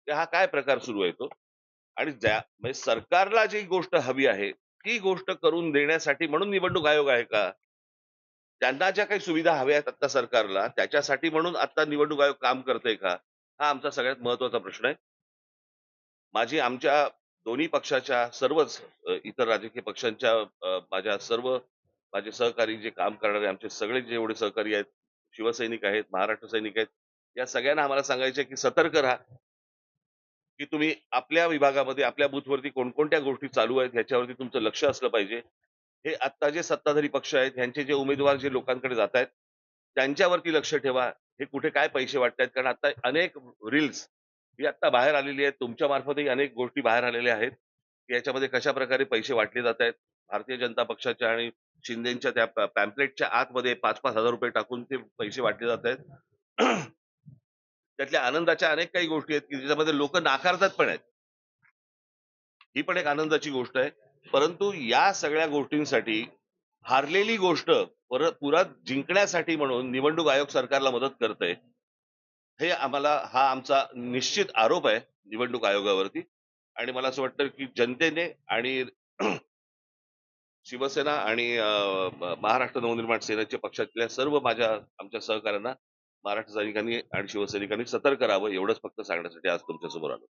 की हा काय प्रकार सुरू आहे तो. आणि म्हणजे सरकारला जी गोष्ट हवी आहे, ती गोष्ट करून देण्यासाठी म्हणून निवडणूक आयोग आहे का? त्यांना ज्या काही सुविधा हव्या आहेत आता सरकारला, त्याच्यासाठी म्हणून आता निवडणूक आयोग काम करतंय का? हा आमचा सगळ्यात महत्त्वाचा प्रश्न आहे. आमच्या दोन्ही पक्षाच्या सर्वच इतर राजकीय पक्षांच्या माझ्या सर्व माझे सहकारी जे काम करणारे आमचे सगळे जेवढे सहकारी आहेत, शिवसैनिक आहेत, महाराष्ट्र सैनिक आहेत, या सगळ्यांना आम्हाला सांगायचं आहे, की सतर्क राहा, की तुम्ही आपल्या विभागामध्ये, आपल्या बूथवरती कोणकोणत्या गोष्टी चालू आहेत, ह्याच्यावरती तुमचं लक्ष असलं पाहिजे. हे आत्ता जे सत्ताधारी पक्ष आहेत, ह्यांचे जे उमेदवार जे लोकांकडे जातायत, त्यांच्यावरती लक्ष ठेवा. हे कुठे काय पैसे वाटतायत? कारण आता अनेक रील्स ही आत्ता बाहेर आलेली आहेत. तुमच्या मार्फतही अनेक गोष्टी बाहेर आलेल्या आहेत, की याच्यामध्ये कशाप्रकारे पैसे वाटले जातायत. भारतीय जनता पक्षाच्या आणि शिंदेच्या त्या पॅम्पलेटच्या आतमध्ये ₹5,000-5,000 टाकून ते पैसे वाटले जातायत. त्यातल्या आनंदाच्या अनेक काही गोष्टी आहेत, की ज्याच्यामध्ये लोकं नाकारतात पण आहेत. ही पण एक आनंदाची गोष्ट आहे. परंतु या सगळ्या गोष्टींसाठी हारलेली गोष्ट परत जिंकण्यासाठी म्हणून निवडणूक आयोग सरकारला मदत करतंय. हा आमचा निश्चित आरोप आहे निवडणूक आयोगावरती आणि मला असं वाटतं, की जनतेने आणि शिवसेना आणि महाराष्ट्र नवनिर्माण सेनेच्या पक्षातल्या सर्व आमच्या सहकाऱ्यांना महाराष्ट्र सैनिकांनी आणि शिवसैनिकांनी सतर्क राहावं एवढंच फक्त सांगण्यासाठी आज तुमच्यासमोर आलो.